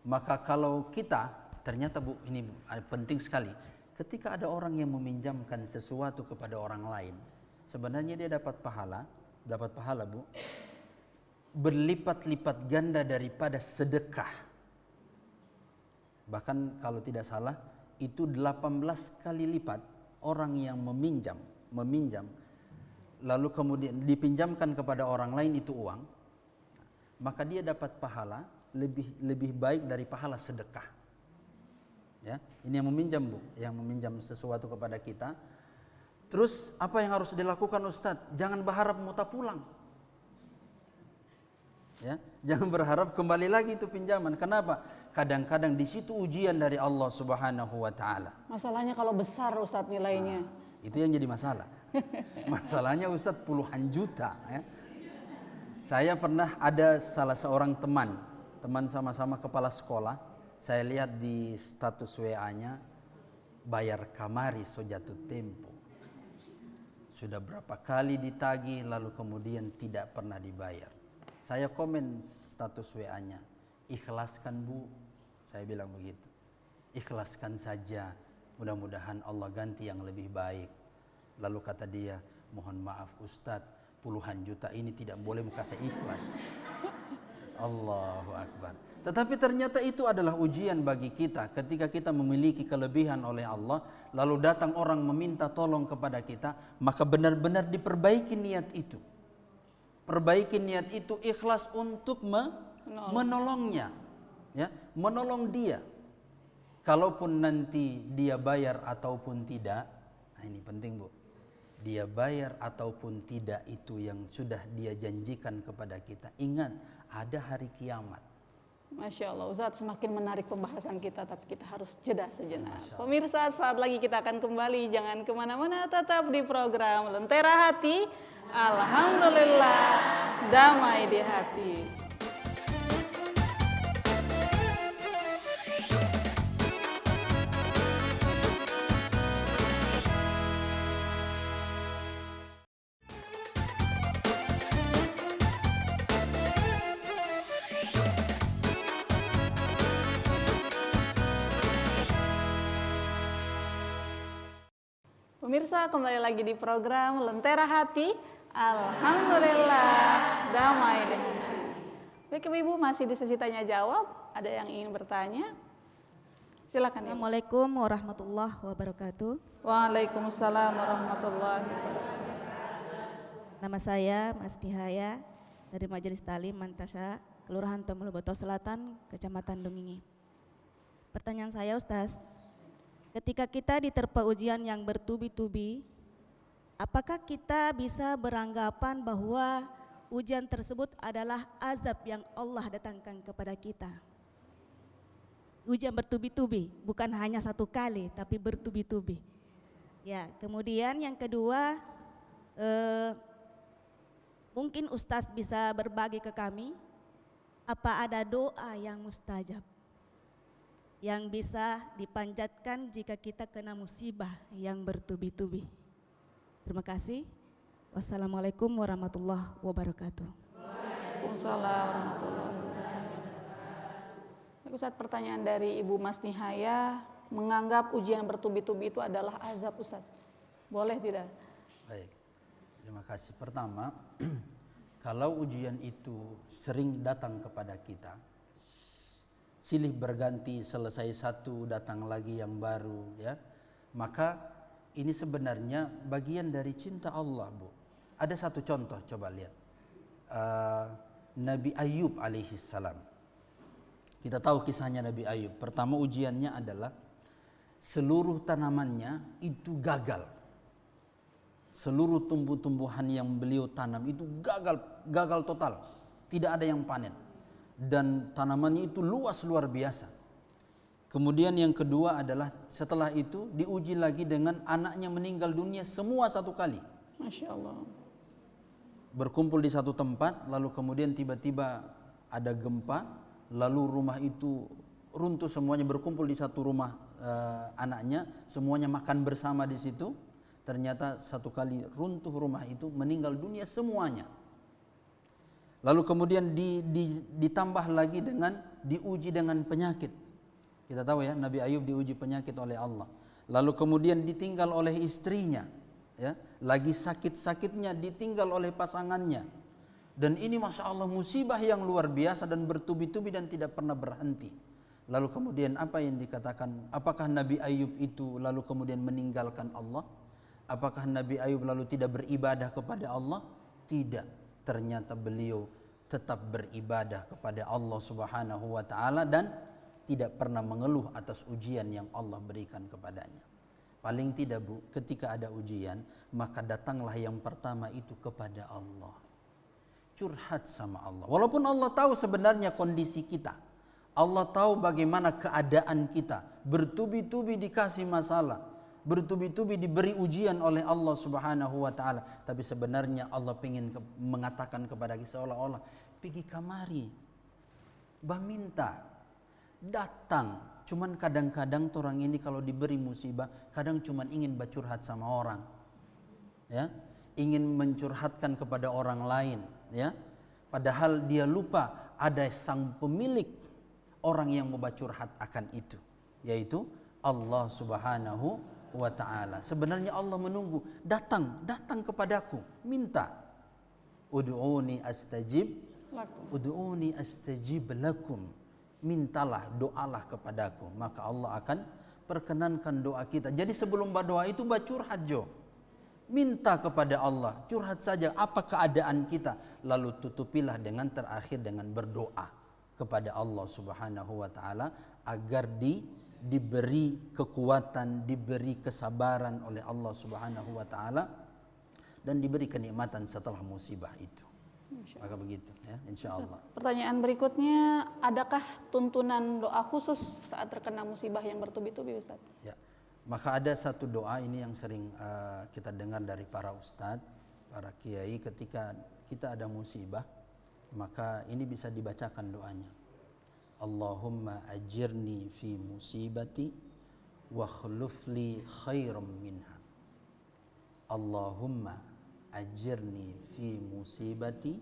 Maka kalau kita ternyata Bu, ini penting sekali. Ketika ada orang yang meminjamkan sesuatu kepada orang lain, sebenarnya dia dapat pahala Bu, berlipat-lipat ganda daripada sedekah. Bahkan kalau tidak salah itu 18 kali lipat orang yang meminjam, lalu kemudian dipinjamkan kepada orang lain itu uang, maka dia dapat pahala lebih baik dari pahala sedekah. Ya, ini yang meminjam Bu, yang meminjam sesuatu kepada kita. Terus apa yang harus dilakukan Ustadz? Jangan berharap muta pulang. Ya, jangan berharap kembali lagi itu pinjaman. Kenapa? Kadang-kadang di situ ujian dari Allah Subhanahu wa taala. Masalahnya kalau besar Ustadz nilainya. Itu yang jadi masalah. Masalahnya Ustadz puluhan juta, ya. Saya pernah ada salah seorang teman sama-sama kepala sekolah. Saya lihat di status WA-nya, bayar kamari so jatuh tempo. Sudah berapa kali ditagih lalu kemudian tidak pernah dibayar. Saya komen status WA-nya, ikhlaskan Bu, saya bilang begitu. Ikhlaskan saja, mudah-mudahan Allah ganti yang lebih baik. Lalu kata dia, mohon maaf Ustadz, puluhan juta ini tidak boleh kasih ikhlas. Allahu Akbar. Tetapi ternyata itu adalah ujian bagi kita. Ketika kita memiliki kelebihan oleh Allah, lalu datang orang meminta tolong kepada kita, maka benar-benar diperbaiki niat itu. Perbaiki niat itu, ikhlas untuk menolongnya, ya, menolong dia. Kalaupun nanti dia bayar ataupun tidak, nah ini penting Bu. Dia bayar ataupun tidak itu yang sudah dia janjikan kepada kita. Ingat, ada hari kiamat. Masya Allah, Ustadz, semakin menarik pembahasan kita, tapi kita harus jeda sejenak. Pemirsa, saat lagi kita akan kembali, jangan kemana-mana, tetap di program Lentera Hati. Alhamdulillah, damai di hati. Pemirsa, kembali lagi di program Lentera Hati. Alhamdulillah, damai dengan hati. Baik Ibu, masih di sesi tanya jawab. Ada yang ingin bertanya? Silakan Ibu. Assalamualaikum warahmatullahi wabarakatuh. Waalaikumsalam warahmatullahi wabarakatuh. Nama saya Mas Nihaya dari Majelis Ta'lim Mantasya, Kelurahan Tomuluboto Selatan, Kecamatan Dungingi. Pertanyaan saya Ustaz, ketika kita diterpa ujian yang bertubi-tubi, apakah kita bisa beranggapan bahwa ujian tersebut adalah azab yang Allah datangkan kepada kita? Ujian bertubi-tubi, bukan hanya satu kali, tapi bertubi-tubi. Ya, kemudian yang kedua, mungkin Ustaz bisa berbagi ke kami, apa ada doa yang mustajab yang bisa dipanjatkan jika kita kena musibah yang bertubi-tubi? Terima kasih. Wassalamualaikum warahmatullahi wabarakatuh. Waalaikumsalam warahmatullahi wabarakatuh. Ustaz, pertanyaan dari Ibu Mas Nihaya, menganggap ujian bertubi-tubi itu adalah azab, Ustaz. Boleh tidak? Baik, terima kasih. Pertama, kalau ujian itu sering datang kepada kita, silih berganti, selesai satu datang lagi yang baru, ya, maka ini sebenarnya bagian dari cinta Allah, Bu. Ada satu contoh, coba lihat, Nabi Ayub alaihissalam. Kita tahu kisahnya Nabi Ayub. Pertama ujiannya adalah seluruh tanamannya itu gagal. Seluruh tumbuh-tumbuhan yang beliau tanam itu gagal total, tidak ada yang panen. Dan tanamannya itu luas luar biasa. Kemudian yang kedua adalah setelah itu diuji lagi dengan anaknya meninggal dunia semua satu kali. Masya Allah. Berkumpul di satu tempat, lalu kemudian tiba-tiba ada gempa, lalu rumah itu runtuh semuanya, berkumpul di satu rumah anaknya, semuanya makan bersama di situ. Ternyata satu kali runtuh rumah itu, meninggal dunia semuanya. Lalu kemudian ditambah lagi dengan diuji dengan penyakit. Kita tahu ya, Nabi Ayub diuji penyakit oleh Allah. Lalu kemudian ditinggal oleh istrinya, ya, lagi sakit-sakitnya ditinggal oleh pasangannya. Dan ini Masya Allah musibah yang luar biasa dan bertubi-tubi dan tidak pernah berhenti. Lalu kemudian apa yang dikatakan? Apakah Nabi Ayub itu lalu kemudian meninggalkan Allah? Apakah Nabi Ayub lalu tidak beribadah kepada Allah? Tidak. Ternyata beliau tetap beribadah kepada Allah Subhanahu wa taala dan tidak pernah mengeluh atas ujian yang Allah berikan kepadanya. Paling tidak, Bu, ketika ada ujian, maka datanglah yang pertama itu kepada Allah. Curhat sama Allah. Walaupun Allah tahu sebenarnya kondisi kita. Allah tahu bagaimana keadaan kita. Bertubi-tubi dikasih masalah. Bertubi-tubi diberi ujian oleh Allah Subhanahu wa taala, tapi sebenarnya Allah ingin mengatakan kepada kita seolah-olah pergi kamari, baminta, datang. Cuman kadang-kadang orang ini kalau diberi musibah, kadang cuman ingin bercurhat sama orang, ya, ingin mencurhatkan kepada orang lain, ya. Padahal dia lupa ada sang pemilik orang yang mau bercurhat akan itu, yaitu Allah Subhanahu wa ta'ala. Sebenarnya Allah menunggu, datang kepadaku, minta. Ud'uni astajib lakum. Mintalah, doalah kepadaku, maka Allah akan perkenankan doa kita. Jadi sebelum berdoa itu curhat jo. Minta kepada Allah, curhat saja apa keadaan kita, lalu tutupilah dengan terakhir dengan berdoa kepada Allah Subhanahu wa taala agar diberi kekuatan, diberi kesabaran oleh Allah Subhanahu wa taala dan diberi kenikmatan setelah musibah itu. Maka begitu ya, insyaallah. Pertanyaan berikutnya, adakah tuntunan doa khusus saat terkena musibah yang bertubi-tubi, Ustaz? Ya. Maka ada satu doa ini yang sering kita dengar dari para ustadz, para kiai, ketika kita ada musibah, maka ini bisa dibacakan doanya. Allahumma ajirni fi musibati wa khlufli khairam minha. Allahumma ajirni fi musibati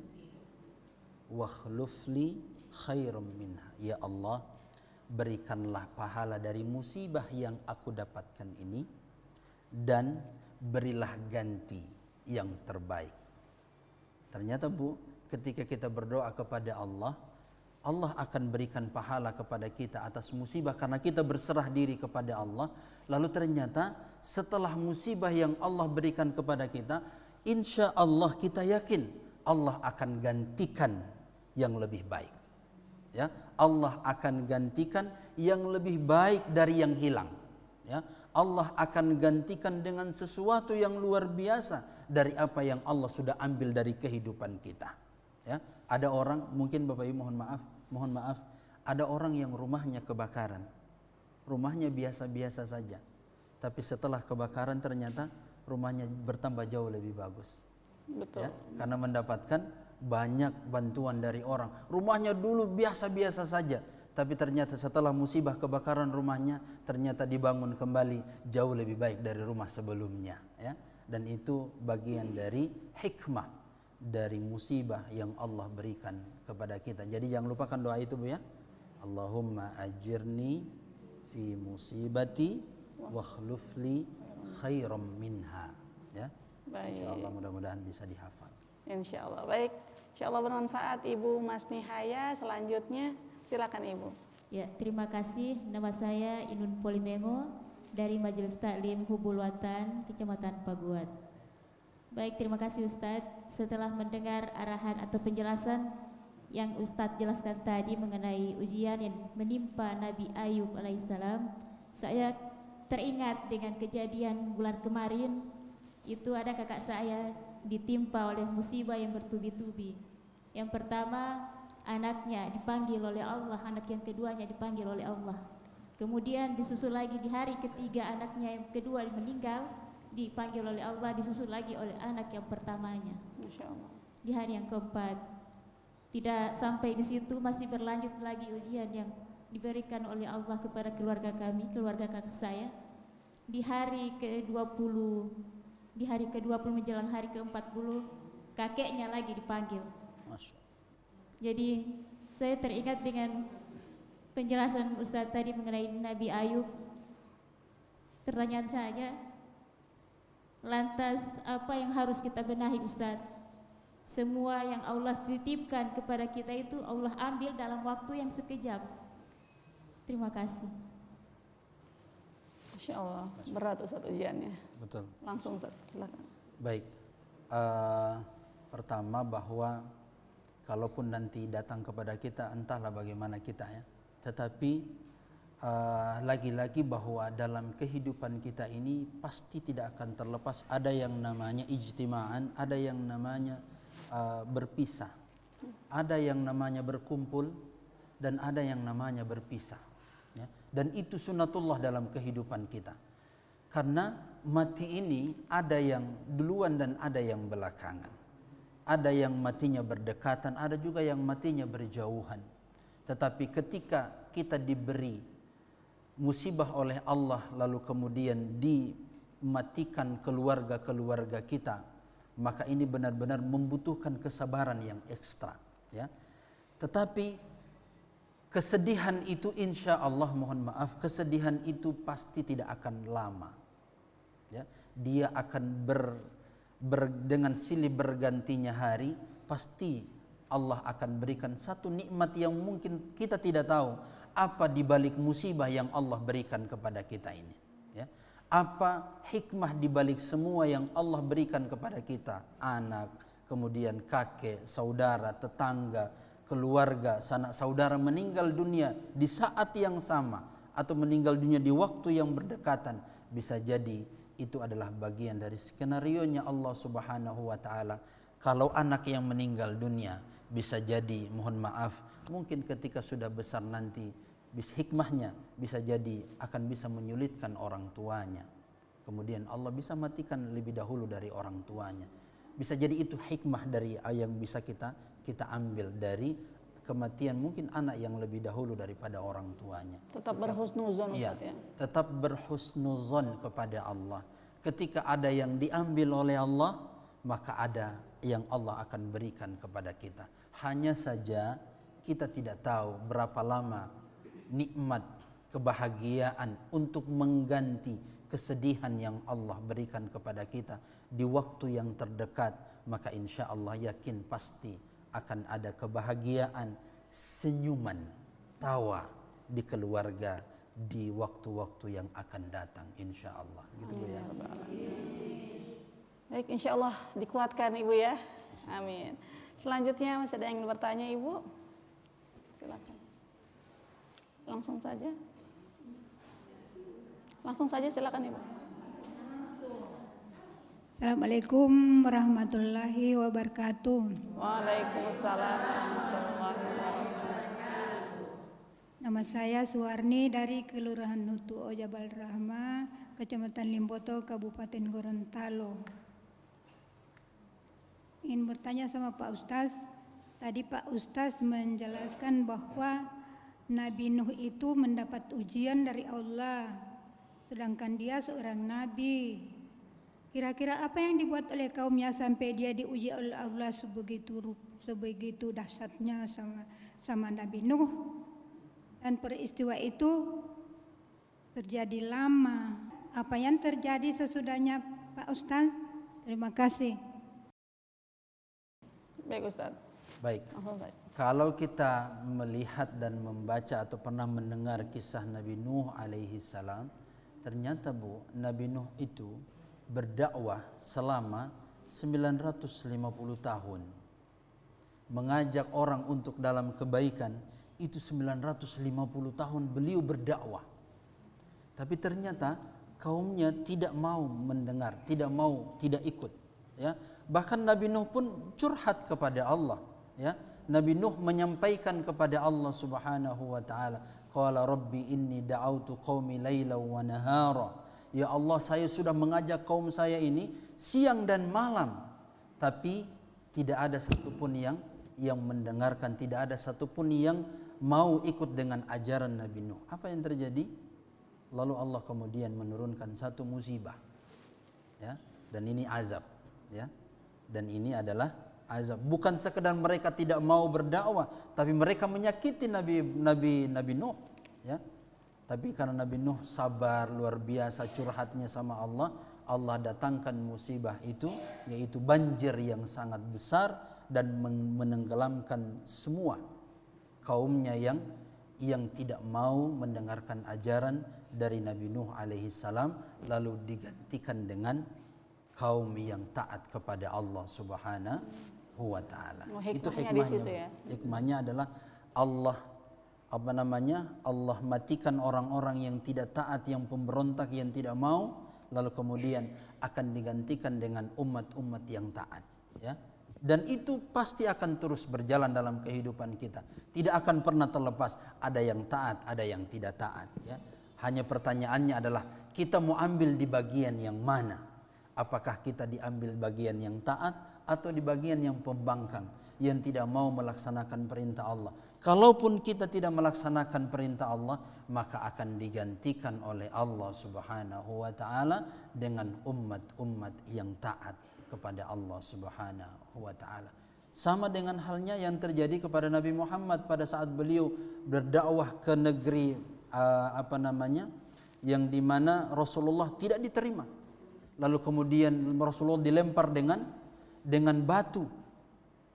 wa khlufli khairam minha. Ya Allah, berikanlah pahala dari musibah yang aku dapatkan ini dan berilah ganti yang terbaik. Ternyata Bu, ketika kita berdoa kepada Allah, Allah akan berikan pahala kepada kita atas musibah karena kita berserah diri kepada Allah. Lalu ternyata setelah musibah yang Allah berikan kepada kita, insya Allah kita yakin Allah akan gantikan yang lebih baik. Ya, Allah akan gantikan yang lebih baik dari yang hilang. Ya, Allah akan gantikan dengan sesuatu yang luar biasa dari apa yang Allah sudah ambil dari kehidupan kita. Ya, ada orang, mungkin Bapak Ibu mohon maaf, ada orang yang rumahnya kebakaran, rumahnya biasa-biasa saja, tapi setelah kebakaran ternyata rumahnya bertambah jauh lebih bagus. Betul. Ya, karena mendapatkan banyak bantuan dari orang. Rumahnya dulu biasa-biasa saja, tapi ternyata setelah musibah kebakaran rumahnya ternyata dibangun kembali jauh lebih baik dari rumah sebelumnya. Ya, dan itu bagian dari hikmah dari musibah yang Allah berikan kepada kita. Jadi jangan lupakan doa itu Bu ya. Allahumma ajirni fi musibati wa khlufli khairam minha. Ya. Baik. Insyaallah mudah-mudahan bisa dihafal. Insyaallah. Baik. Insyaallah bermanfaat Ibu Mas Nihaya. Selanjutnya silakan Ibu. Ya, terima kasih. Nama saya Inun Polimengo dari Majelis Taklim Hubul Watan, Kecamatan Paguat. Baik, terima kasih Ustadz. Setelah mendengar arahan atau penjelasan yang Ustadz jelaskan tadi mengenai ujian yang menimpa Nabi Ayub alaihissalam, saya teringat dengan kejadian bulan kemarin. Itu ada kakak saya ditimpa oleh musibah yang bertubi-tubi. Yang pertama, anaknya dipanggil oleh Allah, anak yang keduanya dipanggil oleh Allah. Kemudian disusul lagi di hari ketiga anaknya yang kedua meninggal, dipanggil oleh Allah, disusul lagi oleh anak yang pertamanya. Masya Allah. Di hari yang keempat, tidak sampai di situ, masih berlanjut lagi ujian yang diberikan oleh Allah kepada keluarga kami, keluarga kakak saya. Di hari ke-20, di hari ke-20 menjelang hari ke-40, kakeknya lagi dipanggil. Masya Allah. Jadi saya teringat dengan penjelasan Ustaz tadi mengenai Nabi Ayub. Pertanyaan saya, lantas apa yang harus kita benahi Ustaz? Semua yang Allah titipkan kepada kita itu Allah ambil dalam waktu yang sekejap. Terima kasih. Masya Allah, berat Ustaz ujiannya. Betul. Langsung Ustaz, silakan. Baik. Pertama bahwa kalaupun nanti datang kepada kita, entahlah bagaimana kita ya. Tetapi lagi-lagi bahwa dalam kehidupan kita ini pasti tidak akan terlepas ada yang namanya ijtima'an, ada yang namanya berpisah, ada yang namanya berkumpul, dan ada yang namanya berpisah. Ya. Dan itu sunnatullah dalam kehidupan kita. Karena mati ini ada yang duluan dan ada yang belakangan. Ada yang matinya berdekatan, ada juga yang matinya berjauhan. Tetapi ketika kita diberi musibah oleh Allah lalu kemudian dimatikan keluarga-keluarga kita, maka ini benar-benar membutuhkan kesabaran yang ekstra, ya. Tetapi kesedihan itu insya Allah, mohon maaf, kesedihan itu pasti tidak akan lama, ya. Dia akan dengan silih bergantinya hari, pasti Allah akan berikan satu nikmat yang mungkin kita tidak tahu apa di balik musibah yang Allah berikan kepada kita ini, ya. Apa hikmah di balik semua yang Allah berikan kepada kita, anak, kemudian kakek, saudara, tetangga, keluarga, sanak saudara meninggal dunia di saat yang sama atau meninggal dunia di waktu yang berdekatan, bisa jadi itu adalah bagian dari skenarionya Allah Subhanahu wa taala. Kalau anak yang meninggal dunia, bisa jadi, mohon maaf, mungkin ketika sudah besar nanti hikmahnya bisa jadi akan bisa menyulitkan orang tuanya. Kemudian Allah bisa matikan lebih dahulu dari orang tuanya. Bisa jadi itu hikmah dari yang bisa kita ambil dari kematian mungkin anak yang lebih dahulu daripada orang tuanya. Tetap berhusnuzon Ustaz, ya. Tetap berhusnuzon kepada Allah. Ketika ada yang diambil oleh Allah, maka ada yang Allah akan berikan kepada kita. Hanya saja kita tidak tahu berapa lama nikmat kebahagiaan untuk mengganti kesedihan yang Allah berikan kepada kita di waktu yang terdekat, maka insya Allah yakin pasti akan ada kebahagiaan, senyuman, tawa di keluarga di waktu-waktu yang akan datang, insya Allah. Gitu Bu ya. Baik, insya Allah dikuatkan Ibu ya. Amin. Selanjutnya masih ada yang ingin bertanya Ibu? Silakan. Langsung saja. Langsung saja silakan Ibu. Assalamualaikum warahmatullahi wabarakatuh. Waalaikumsalam warahmatullahi wabarakatuh. Nama saya Suwarni dari Kelurahan Nutuo Jabal Rahma, Kecamatan Limboto, Kabupaten Gorontalo. Ingin bertanya sama Pak Ustaz. Tadi Pak Ustaz menjelaskan bahwa Nabi Nuh itu mendapat ujian dari Allah, sedangkan dia seorang nabi. Kira-kira apa yang dibuat oleh kaumnya sampai dia diuji oleh Allah sebegitu dahsyatnya sama Nabi Nuh? Dan peristiwa itu terjadi lama. Apa yang terjadi sesudahnya Pak Ustaz? Terima kasih. Baik Ustaz. Baik. Kalau kita melihat dan membaca atau pernah mendengar kisah Nabi Nuh alaihi salam, ternyata Bu, Nabi Nuh itu berdakwah selama 950 tahun. Mengajak orang untuk dalam kebaikan, itu 950 tahun beliau berdakwah. Tapi ternyata kaumnya tidak mau mendengar, tidak ikut, ya. Bahkan Nabi Nuh pun curhat kepada Allah, ya. Nabi Nuh menyampaikan kepada Allah Subhanahu wa taala, qala rabbi inni da'autu qaumi laila wa nahara. Ya Allah, saya sudah mengajak kaum saya ini siang dan malam, tapi tidak ada satupun yang mendengarkan, tidak ada satupun yang mau ikut dengan ajaran Nabi Nuh. Apa yang terjadi? Lalu Allah kemudian menurunkan satu musibah, ya, dan ini azab, ya, dan ini adalah azab. Bukan sekedar mereka tidak mau berdakwah, tapi mereka menyakiti Nabi Nuh, ya. Tapi karena Nabi Nuh sabar luar biasa curhatnya sama Allah, Allah datangkan musibah itu, yaitu banjir yang sangat besar dan menenggelamkan semua kaumnya yang tidak mau mendengarkan ajaran dari Nabi Nuh alaihi salam, lalu digantikan dengan kaum yang taat kepada Allah Subhanahu wa taala. Itu hikmahnya. Ya? Hikmahnya adalah Allah matikan orang-orang yang tidak taat, yang pemberontak, yang tidak mau, lalu kemudian akan digantikan dengan umat-umat yang taat, ya. Dan itu pasti akan terus berjalan dalam kehidupan kita. Tidak akan pernah terlepas, ada yang taat, ada yang tidak taat, ya. Hanya pertanyaannya adalah kita mau ambil di bagian yang mana? Apakah kita diambil bagian yang taat atau di bagian yang pembangkang, yang tidak mau melaksanakan perintah Allah? Kalaupun kita tidak melaksanakan perintah Allah, maka akan digantikan oleh Allah Subhanahu wa taala dengan umat-umat yang taat kepada Allah Subhanahu wa taala. Sama dengan halnya yang terjadi kepada Nabi Muhammad pada saat beliau berdakwah ke negeri yang dimana Rasulullah tidak diterima. Lalu kemudian Rasulullah dilempar dengan batu,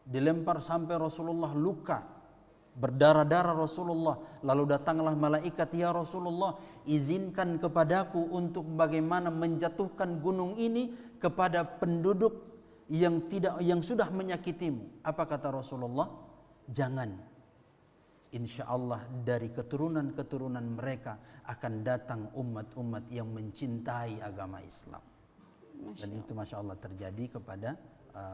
dilempar sampai Rasulullah luka, berdarah-darah Rasulullah. Lalu datanglah malaikat, ya Rasulullah, izinkan kepadaku untuk bagaimana menjatuhkan gunung ini kepada penduduk yang sudah menyakitimu. Apa kata Rasulullah? Jangan. Insya Allah dari keturunan-keturunan mereka akan datang umat-umat yang mencintai agama Islam. Dan itu Masya Allah terjadi kepada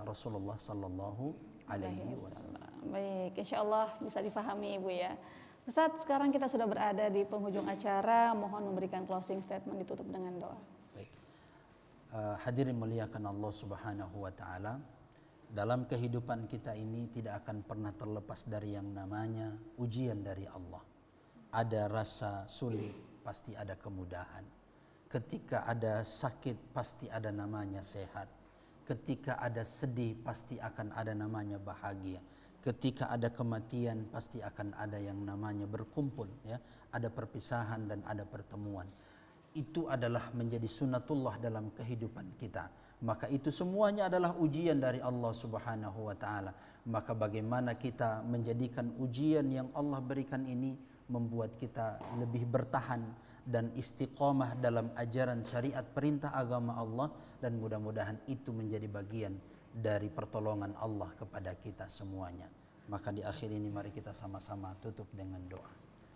Rasulullah Sallallahu Alaihi Wasallam. Baik, Insya Allah bisa difahami Ibu ya. Ustaz, sekarang kita sudah berada di penghujung acara. Mohon memberikan closing statement, ditutup dengan doa. Baik, hadirin muliakan Allah Subhanahu Wa Taala. Dalam kehidupan kita ini tidak akan pernah terlepas dari yang namanya ujian dari Allah. Ada rasa sulit, pasti ada kemudahan. Ketika ada sakit, pasti ada namanya sehat. Ketika ada sedih, pasti akan ada namanya bahagia. ketika ada kematian pasti akan ada yang namanya berkumpul, ya, ada perpisahan dan ada pertemuan. Itu adalah menjadi sunnatullah dalam kehidupan kita. Maka itu semuanya adalah ujian dari Allah Subhanahu wa taala. Maka bagaimana kita menjadikan ujian yang Allah berikan ini membuat kita lebih bertahan dan istiqomah dalam ajaran syariat perintah agama Allah, dan mudah-mudahan itu menjadi bagian dari pertolongan Allah kepada kita semuanya. Maka di akhir ini mari kita sama-sama tutup dengan doa.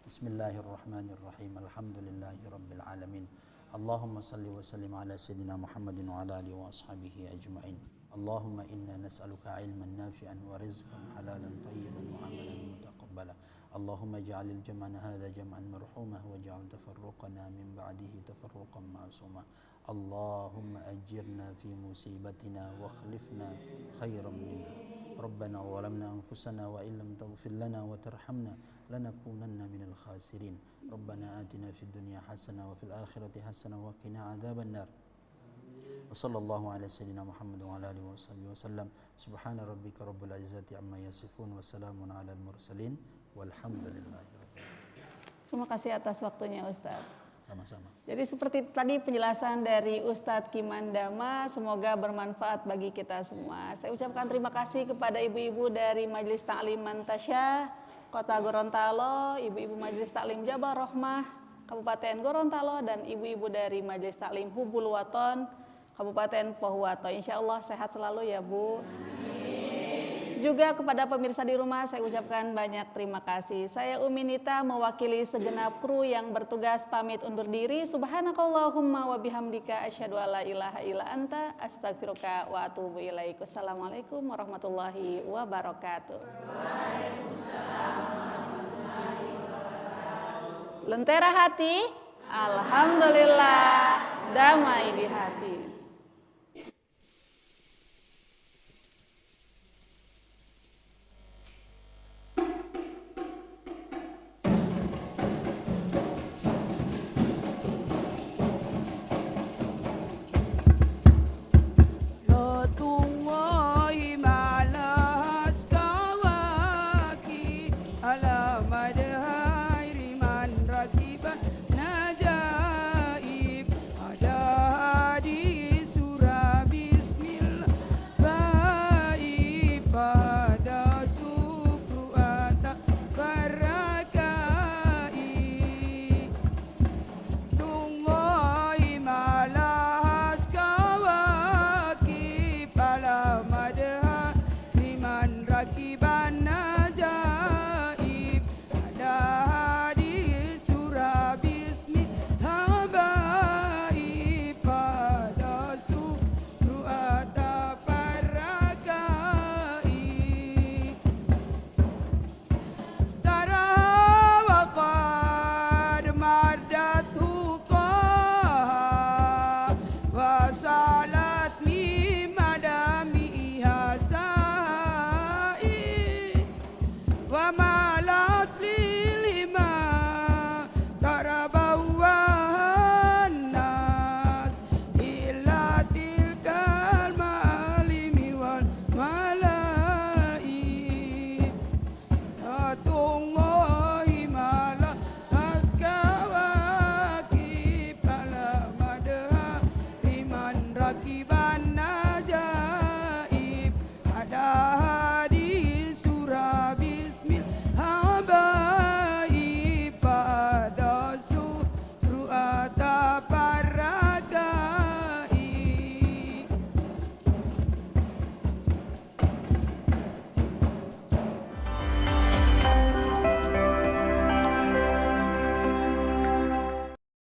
Bismillahirrahmanirrahim. Alhamdulillahirabbil alamin. Allahumma salli wa sallim ala sayyidina Muhammadin wa ala alihi wa ashabihi ajma'in. Allahumma inna nas'aluka ilman nafi'an wa rizqan halalan tayyiban wa amalan mutaqabbala. Allahumma ja'alil jam'ana hadha jam'an marhumah wa ja'al tafarruqana min ba'dihi tafarruqan ma'sumah. Allahumma ajirna fi musibatina wa khlifna khairan minha. Rabbana zalamna anfusana wa illam taghfir lana wa tarhamna lanakunanna minal khasirin. Rabbana atina fid dunya hasanah wa fil akhirati hasanah wa qina adzaban nar. Wa sallallahu ala sayyidina Muhammad wa ala alihi wa sahbihi wasallam. Subhana rabbika rabbil izzati amma yasifun wa salamun alal mursalin walhamdulillahi rabbil alamin. Terima kasih atas waktunya Ustaz. Sama-sama. Jadi seperti tadi penjelasan dari Ustadz Kimandama, semoga bermanfaat bagi kita semua. Saya ucapkan terima kasih kepada ibu-ibu dari Majelis Ta'lim Mantasya Kota Gorontalo, ibu-ibu Majelis Ta'lim Jabal Rahmah Kabupaten Gorontalo, dan ibu-ibu dari Majelis Ta'lim Hubul Waton Kabupaten Pohuwato. Insya Allah sehat selalu ya Bu. Juga kepada pemirsa di rumah saya ucapkan banyak terima kasih. Saya Umi Nita mewakili segenap kru yang bertugas pamit undur diri. Subhanakallahumma wa bihamdika asyhadu alla ilaha illa anta astaghfiruka wa atubu ilaik. Wassalamualaikum warahmatullahi wabarakatuh. Lentera hati, alhamdulillah, damai di hati. Wa mala